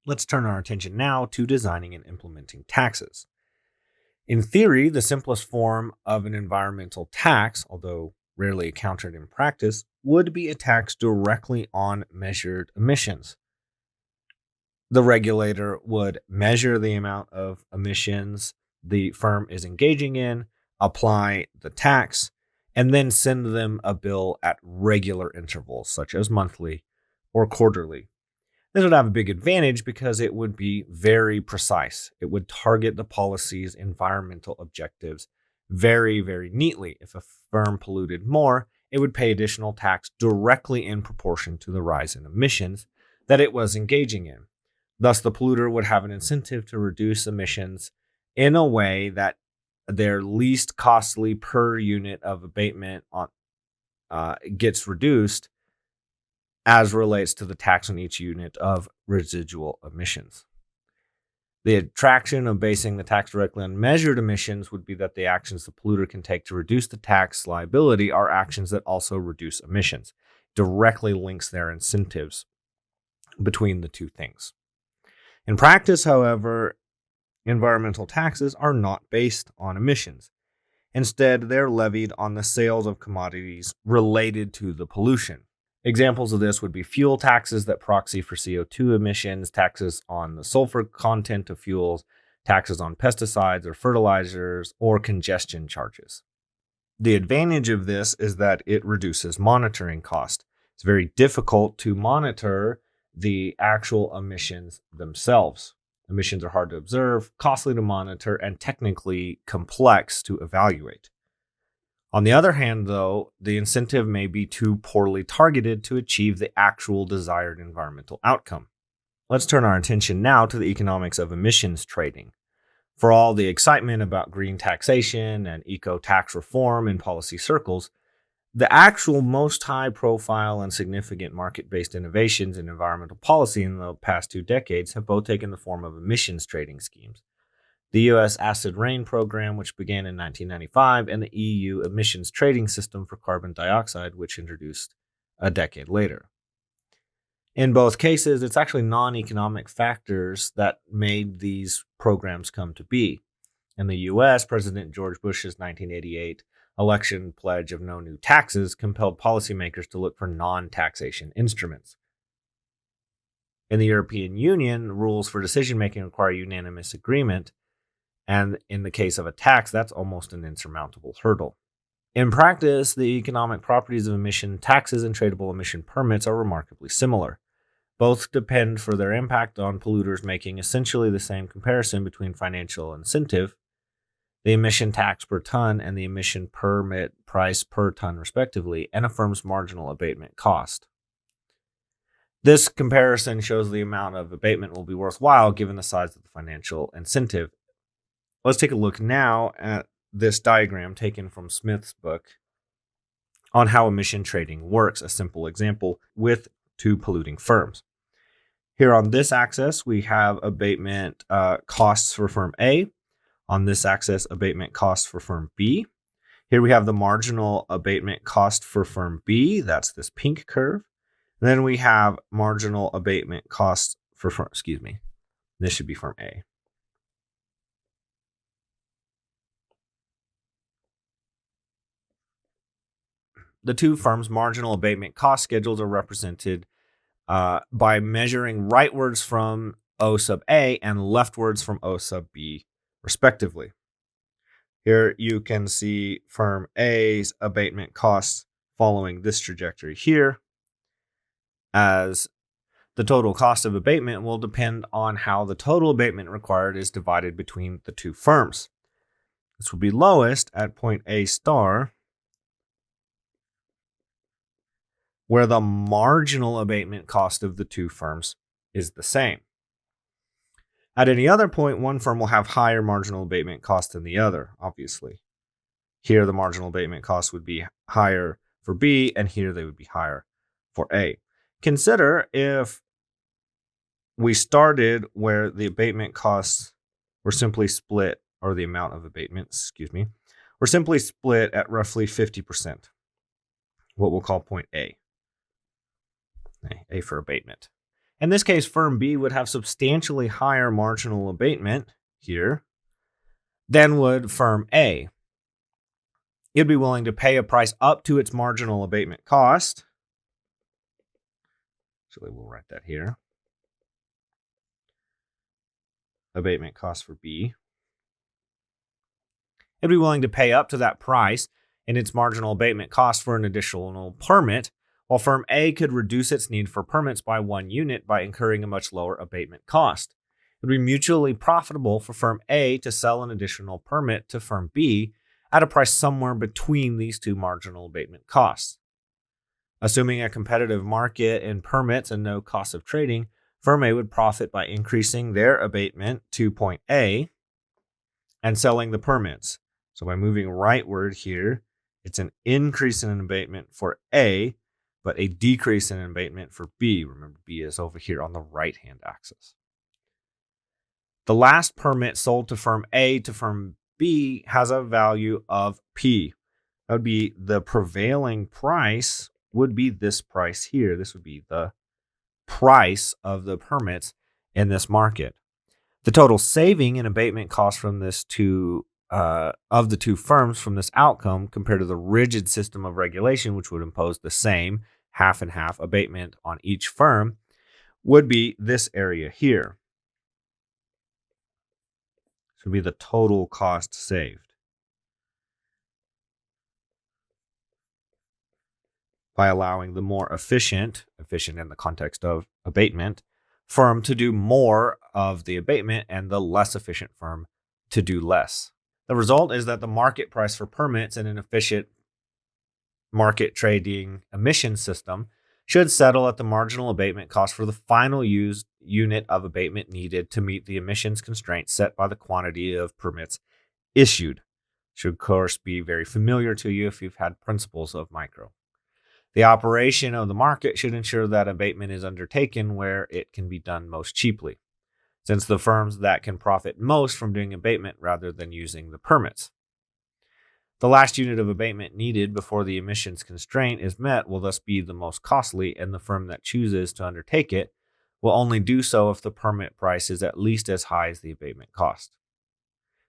Let's turn our attention now to designing and implementing taxes. In theory, the simplest form of an environmental tax, although rarely encountered in practice, would be a tax directly on measured emissions. The regulator would measure the amount of emissions the firm is engaging in, apply the tax, and then send them a bill at regular intervals, such as monthly or quarterly. This would have a big advantage because it would be very precise. It would target the policy's environmental objectives very, very neatly. If a firm polluted more, it would pay additional tax directly in proportion to the rise in emissions that it was engaging in. Thus, the polluter would have an incentive to reduce emissions in a way that their least costly per unit of abatement gets reduced as relates to the tax on each unit of residual emissions. The attraction of basing the tax directly on measured emissions would be that the actions the polluter can take to reduce the tax liability are actions that also reduce emissions. Directly links their incentives between the two things. In practice, however, environmental taxes are not based on emissions. Instead, they're levied on the sales of commodities related to the pollution. Examples of this would be fuel taxes that proxy for CO2 emissions, taxes on the sulfur content of fuels, taxes on pesticides or fertilizers, or congestion charges. The advantage of this is that it reduces monitoring cost. It's very difficult to monitor the actual emissions themselves. Emissions are hard to observe, costly to monitor, and technically complex to evaluate. On the other hand, though, the incentive may be too poorly targeted to achieve the actual desired environmental outcome. Let's turn our attention now to the economics of emissions trading. For all the excitement about green taxation and eco-tax reform in policy circles, the actual most high-profile and significant market-based innovations in environmental policy in the past 2 decades have both taken the form of emissions trading schemes. The U.S. Acid Rain Program, which began in 1995, and the EU Emissions Trading System for Carbon Dioxide, which introduced a decade later. In both cases, it's actually non-economic factors that made these programs come to be. In the U.S., President George Bush's 1988 election pledge of no new taxes compelled policymakers to look for non-taxation instruments. In the European Union, rules for decision-making require unanimous agreement, and in the case of a tax, that's almost an insurmountable hurdle. In practice, the economic properties of emission taxes and tradable emission permits are remarkably similar. Both depend for their impact on polluters, making essentially the same comparison between financial incentive, the emission tax per ton and the emission permit price per ton respectively, and a firm's marginal abatement cost. This comparison shows the amount of abatement will be worthwhile given the size of the financial incentive. Let's take a look now at this diagram taken from Smith's book on how emission trading works, a simple example with 2 polluting firms. Here on this axis, we have abatement costs for firm A. On this axis, abatement costs for firm B. Here we have the marginal abatement cost for firm B. That's this pink curve. And then we have marginal abatement costs for firm, this should be firm A. The 2 firms' marginal abatement cost schedules are represented by measuring rightwards from O sub A and leftwards from O sub B, respectively. Here you can see firm A's abatement costs following this trajectory here, as the total cost of abatement will depend on how the total abatement required is divided between the 2 firms. This will be lowest at point A star, where the marginal abatement cost of the 2 firms is the same. At any other point, one firm will have higher marginal abatement cost than the other, obviously. Here, the marginal abatement cost would be higher for B, and here they would be higher for A. Consider if we started where the abatement costs were simply split, or the amount of abatement, were simply split at roughly 50%, what we'll call point A. A for abatement. In this case, firm B would have substantially higher marginal abatement here than would firm A. It'd be willing to pay a price up to its marginal abatement cost. Actually, we'll write that here. Abatement cost for B. It'd be willing to pay up to that price in its marginal abatement cost for an additional permit, while firm A could reduce its need for permits by 1 unit by incurring a much lower abatement cost. It would be mutually profitable for firm A to sell an additional permit to firm B at a price somewhere between these two marginal abatement costs. Assuming a competitive market in permits and no cost of trading, firm A would profit by increasing their abatement to point A and selling the permits. So by moving rightward here, it's an increase in abatement for A, but a decrease in abatement for B. Remember, B is over here on the right-hand axis. The last permit sold to firm A to firm B has a value of P. That would be the prevailing price would be this price here. This would be the price of the permits in this market. The total saving in abatement costs from this of the two firms from this outcome compared to the rigid system of regulation, which would impose the same half and half abatement on each firm, would be this area here. This would be the total cost saved by allowing the more efficient in the context of abatement, firm to do more of the abatement and the less efficient firm to do less. The result is that the market price for permits in an efficient market trading emission system should settle at the marginal abatement cost for the final used unit of abatement needed to meet the emissions constraints set by the quantity of permits issued. Should, of course, be very familiar to you if you've had principles of micro. The operation of the market should ensure that abatement is undertaken where it can be done most cheaply, since the firms that can profit most from doing abatement rather than using the permits. The last unit of abatement needed before the emissions constraint is met will thus be the most costly, and the firm that chooses to undertake it will only do so if the permit price is at least as high as the abatement cost.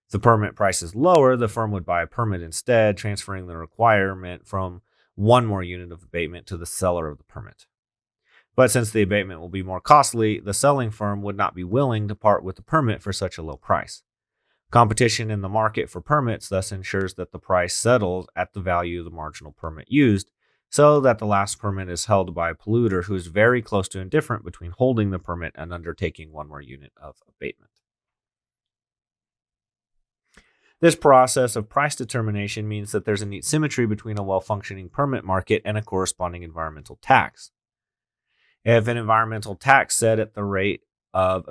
If the permit price is lower, the firm would buy a permit instead, transferring the requirement from one more unit of abatement to the seller of the permit. But since the abatement will be more costly, the selling firm would not be willing to part with the permit for such a low price. Competition in the market for permits thus ensures that the price settles at the value of the marginal permit used, so that the last permit is held by a polluter who is very close to indifferent between holding the permit and undertaking one more unit of abatement. This process of price determination means that there's a neat symmetry between a well-functioning permit market and a corresponding environmental tax. If an environmental tax set at the rate per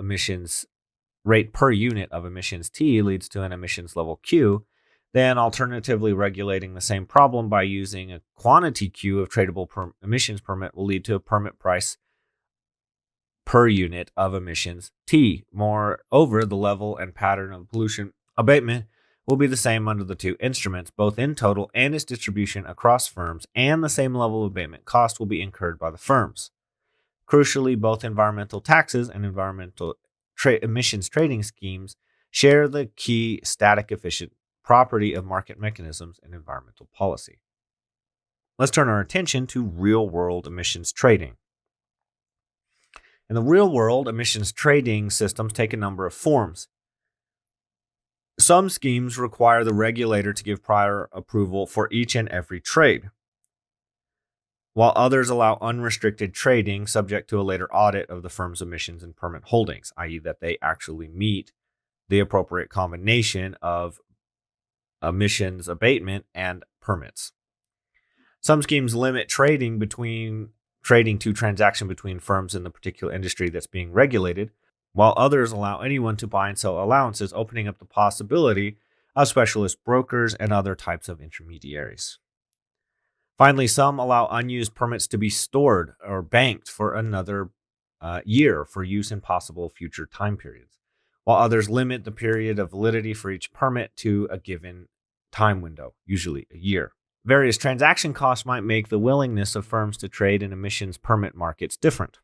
unit of emissions T leads to an emissions level Q, then alternatively regulating the same problem by using a quantity Q of tradable emissions permit will lead to a permit price per unit of emissions T. Moreover, the level and pattern of pollution abatement will be the same under the two instruments, both in total and its distribution across firms, and the same level of abatement cost will be incurred by the firms. Crucially, both environmental taxes and environmental emissions trading schemes share the key static efficient property of market mechanisms in environmental policy. Let's turn our attention to real-world emissions trading. In the real world, emissions trading systems take a number of forms. Some schemes require the regulator to give prior approval for each and every trade, while others allow unrestricted trading subject to a later audit of the firm's emissions and permit holdings, i.e. that they actually meet the appropriate combination of emissions abatement and permits. Some schemes limit trading to transaction between firms in the particular industry that's being regulated, while others allow anyone to buy and sell allowances, opening up the possibility of specialist brokers and other types of intermediaries. Finally, some allow unused permits to be stored or banked for another year for use in possible future time periods, while others limit the period of validity for each permit to a given time window, usually a year. Various transaction costs might make the willingness of firms to trade in emissions permit markets different.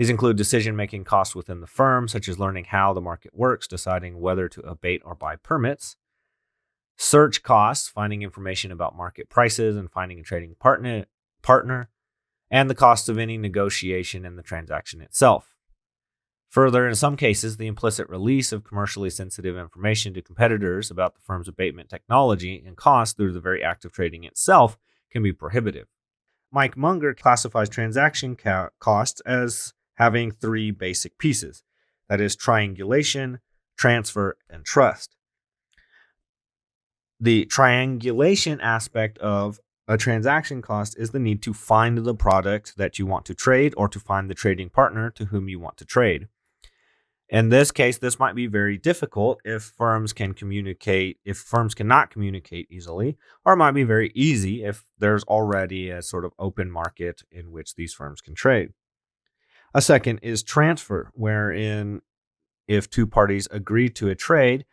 These include decision-making costs within the firm, such as learning how the market works, deciding whether to abate or buy permits; search costs, finding information about market prices and finding a trading partner; and the cost of any negotiation in the transaction itself. Further, in some cases, the implicit release of commercially sensitive information to competitors about the firm's abatement technology and cost through the very act of trading itself can be prohibitive. Mike Munger classifies transaction costs as having three basic pieces. That is triangulation, transfer, and trust. The triangulation aspect of a transaction cost is the need to find the product that you want to trade or to find the trading partner to whom you want to trade. In this case, this might be very difficult if firms cannot communicate easily, or it might be very easy if there's already a sort of open market in which these firms can trade. A second is transfer, wherein if two parties agree to a trade,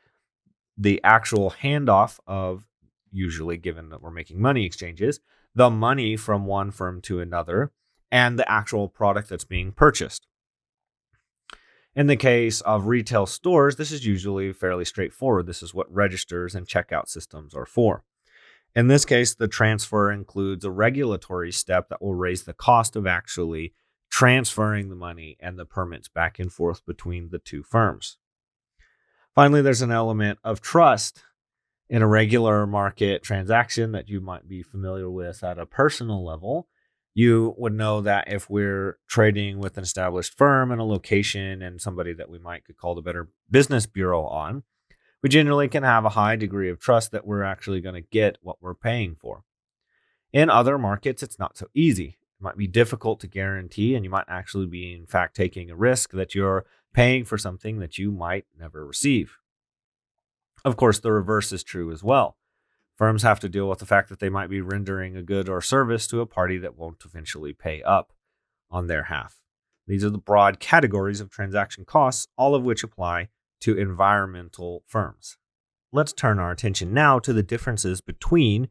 the actual handoff of, usually given that we're making money exchanges, the money from one firm to another, and the actual product that's being purchased. In the case of retail stores, this is usually fairly straightforward. This is what registers and checkout systems are for. In this case, the transfer includes a regulatory step that will raise the cost of actually transferring the money and the permits back and forth between the two firms. Finally, there's an element of trust in a regular market transaction that you might be familiar with at a personal level. You would know that if we're trading with an established firm in a location and somebody that we could call the Better Business Bureau on, we generally can have a high degree of trust that we're actually going to get what we're paying for. In other markets, it's not so easy. It might be difficult to guarantee, and you might actually be, in fact, taking a risk that you're paying for something that you might never receive. Of course, the reverse is true as well. Firms have to deal with the fact that they might be rendering a good or service to a party that won't eventually pay up on their half. These are the broad categories of transaction costs, all of which apply to environmental firms. Let's turn our attention now to the differences between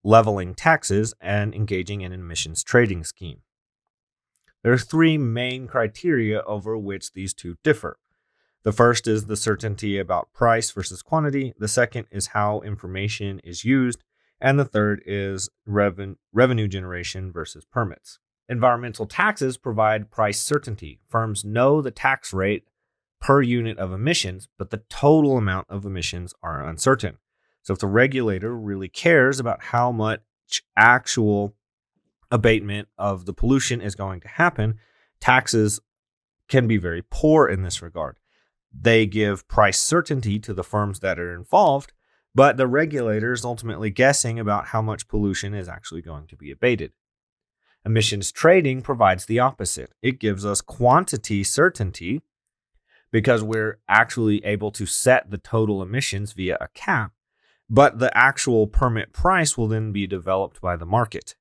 leveling taxes and engaging in an emissions trading scheme. There are three main criteria over which these two differ. The first is the certainty about price versus quantity. The second is how information is used. And the third is revenue generation versus permits. Environmental taxes provide price certainty. Firms know the tax rate per unit of emissions, but the total amount of emissions are uncertain. So if the regulator really cares about how much actual abatement of the pollution is going to happen, taxes can be very poor in this regard. They give price certainty to the firms that are involved, but the regulator is ultimately guessing about how much pollution is actually going to be abated. Emissions trading provides the opposite. It gives us quantity certainty because we're actually able to set the total emissions via a cap, but the actual permit price will then be developed by the market.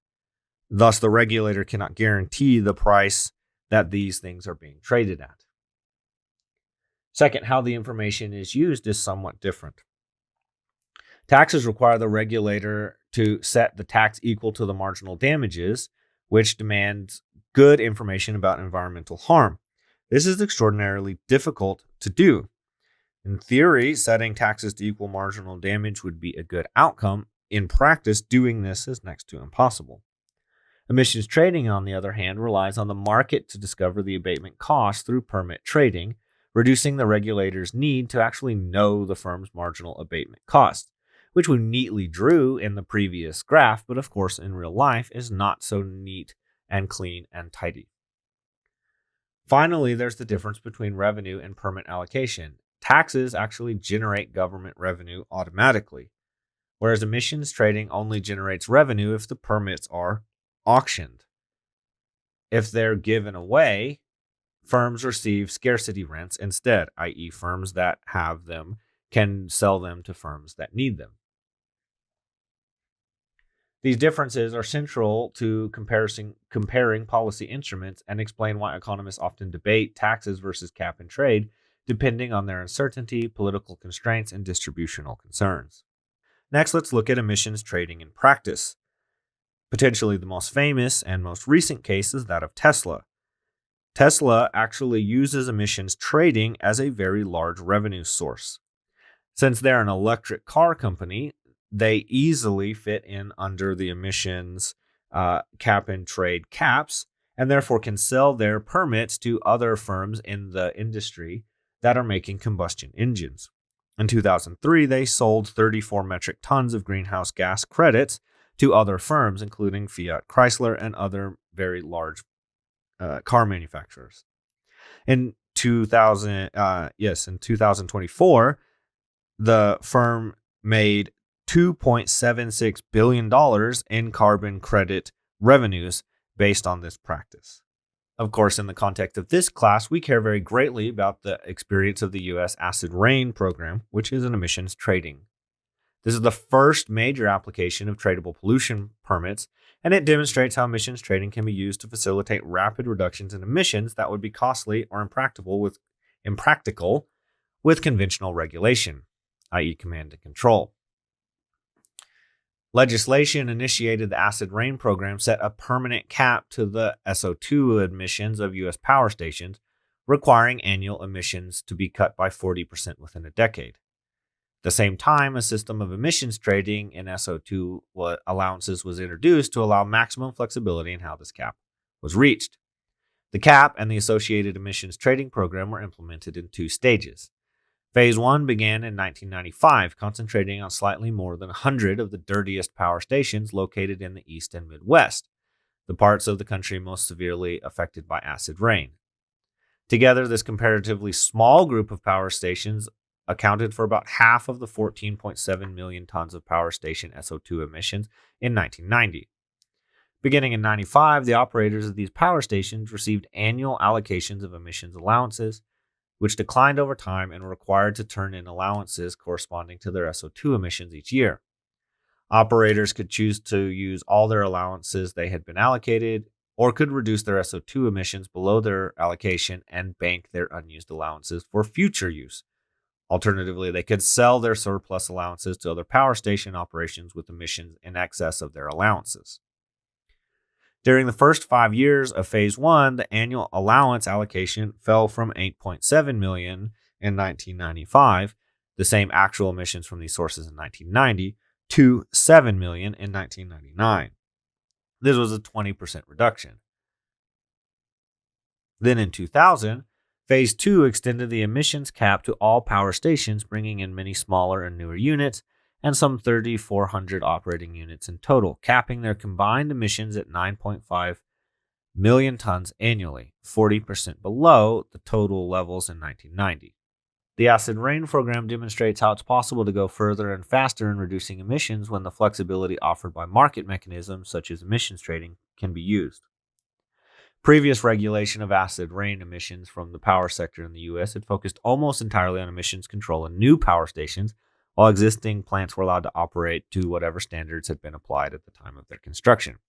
Thus, the regulator cannot guarantee the price that these things are being traded at. Second, how the information is used is somewhat different. Taxes require the regulator to set the tax equal to the marginal damages, which demands good information about environmental harm. This is extraordinarily difficult to do. In theory, setting taxes to equal marginal damage would be a good outcome. In practice, doing this is next to impossible. Emissions trading, on the other hand, relies on the market to discover the abatement cost through permit trading, reducing the regulator's need to actually know the firm's marginal abatement cost, which we neatly drew in the previous graph, but of course in real life is not so neat and clean and tidy. Finally, there's the difference between revenue and permit allocation. Taxes actually generate government revenue automatically, whereas emissions trading only generates revenue if the permits are auctioned. If they're given away, firms receive scarcity rents instead, i.e., firms that have them can sell them to firms that need them. These differences are central to comparing policy instruments and explain why economists often debate taxes versus cap and trade, depending on their uncertainty, political constraints, and distributional concerns. Next, let's look at emissions trading in practice. Potentially the most famous and most recent case is that of Tesla. Tesla actually uses emissions trading as a very large revenue source. Since they're an electric car company, they easily fit in under the emissions cap and trade caps, and therefore can sell their permits to other firms in the industry that are making combustion engines. In 2003, they sold 34 metric tons of greenhouse gas credits to other firms, including Fiat Chrysler and other very large car manufacturers. In 2024, the firm made $2.76 billion in carbon credit revenues based on this practice. Of course, in the context of this class, we care very greatly about the experience of the U.S. Acid Rain program, which is an emissions trading. This is the first major application of tradable pollution permits, and it demonstrates how emissions trading can be used to facilitate rapid reductions in emissions that would be costly or impractical with conventional regulation, i.e. command and control. Legislation initiated the Acid Rain program set a permanent cap to the SO2 emissions of U.S. power stations, requiring annual emissions to be cut by 40% within a decade. At the same time, a system of emissions trading in SO2 allowances was introduced to allow maximum flexibility in how this cap was reached. The cap and the associated emissions trading program were implemented in 2 stages. Phase 1 began in 1995, concentrating on slightly more than 100 of the dirtiest power stations located in the East and Midwest, the parts of the country most severely affected by acid rain. Together, this comparatively small group of power stations accounted for about half of the 14.7 million tons of power station SO2 emissions in 1990. Beginning in 1995, the operators of these power stations received annual allocations of emissions allowances, which declined over time and were required to turn in allowances corresponding to their SO2 emissions each year. Operators could choose to use all their allowances they had been allocated, or could reduce their SO2 emissions below their allocation and bank their unused allowances for future use. Alternatively, they could sell their surplus allowances to other power station operations with emissions in excess of their allowances. During the first 5 years of Phase 1, the annual allowance allocation fell from 8.7 million in 1995, the same actual emissions from these sources in 1990, to 7 million in 1999. This was a 20% reduction. Then in 2000, Phase 2 extended the emissions cap to all power stations, bringing in many smaller and newer units, and some 3,400 operating units in total, capping their combined emissions at 9.5 million tons annually, 40% below the total levels in 1990. The Acid Rain program demonstrates how it's possible to go further and faster in reducing emissions when the flexibility offered by market mechanisms such as emissions trading can be used. Previous regulation of acid rain emissions from the power sector in the U.S. had focused almost entirely on emissions control in new power stations, while existing plants were allowed to operate to whatever standards had been applied at the time of their construction.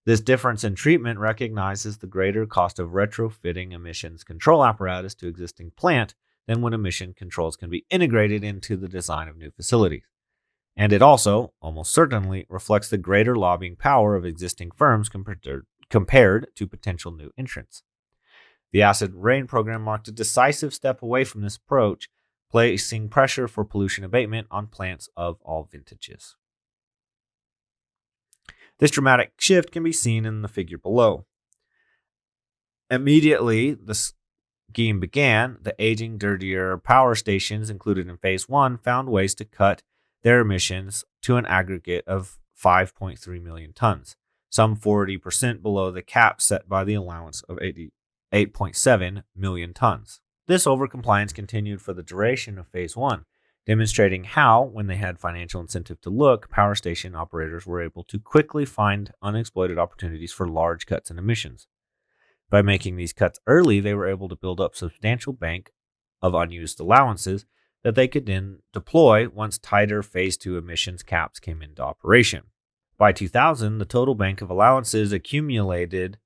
This difference in treatment recognizes the greater cost of retrofitting emissions control apparatus to existing plant than when emission controls can be integrated into the design of new facilities. And it also, almost certainly, reflects the greater lobbying power of existing firms compared to potential new entrants. The Acid Rain program marked a decisive step away from this approach, placing pressure for pollution abatement on plants of all vintages. This dramatic shift can be seen in the figure below. Immediately, the scheme began, the aging, dirtier power stations included in Phase 1 found ways to cut their emissions to an aggregate of 5.3 million tons, some 40% below the cap set by the allowance of 8.7 million tons. This overcompliance continued for the duration of Phase 1, demonstrating how, when they had financial incentive to look, power station operators were able to quickly find unexploited opportunities for large cuts in emissions. By making these cuts early, they were able to build up a substantial bank of unused allowances that they could then deploy once tighter Phase 2 emissions caps came into operation. By 2000, the total bank of allowances accumulated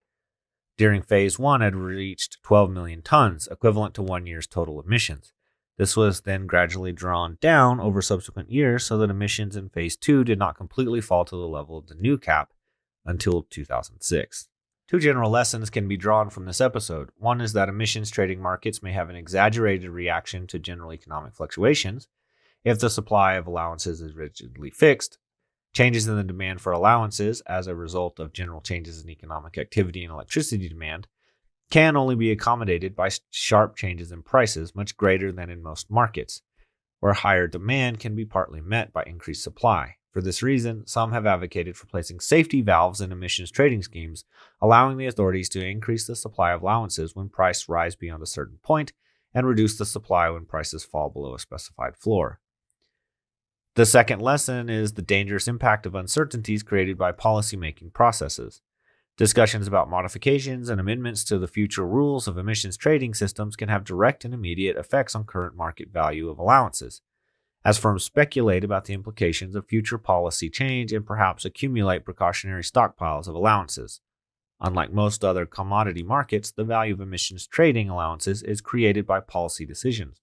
during Phase 1 had reached 12 million tons, equivalent to 1 year's total emissions. This was then gradually drawn down over subsequent years so that emissions in Phase 2 did not completely fall to the level of the new cap until 2006. Two general lessons can be drawn from this episode. One is that emissions trading markets may have an exaggerated reaction to general economic fluctuations. If the supply of allowances is rigidly fixed, changes in the demand for allowances as a result of general changes in economic activity and electricity demand can only be accommodated by sharp changes in prices, much greater than in most markets, where higher demand can be partly met by increased supply. For this reason, some have advocated for placing safety valves in emissions trading schemes, allowing the authorities to increase the supply of allowances when prices rise beyond a certain point and reduce the supply when prices fall below a specified floor. The second lesson is the dangerous impact of uncertainties created by policymaking processes. Discussions about modifications and amendments to the future rules of emissions trading systems can have direct and immediate effects on current market value of allowances, as firms speculate about the implications of future policy change and perhaps accumulate precautionary stockpiles of allowances. Unlike most other commodity markets, the value of emissions trading allowances is created by policy decisions,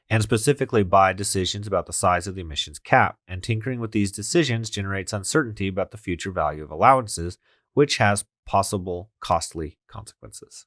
and specifically by decisions about the size of the emissions cap, and tinkering with these decisions generates uncertainty about the future value of allowances, which has possible costly consequences.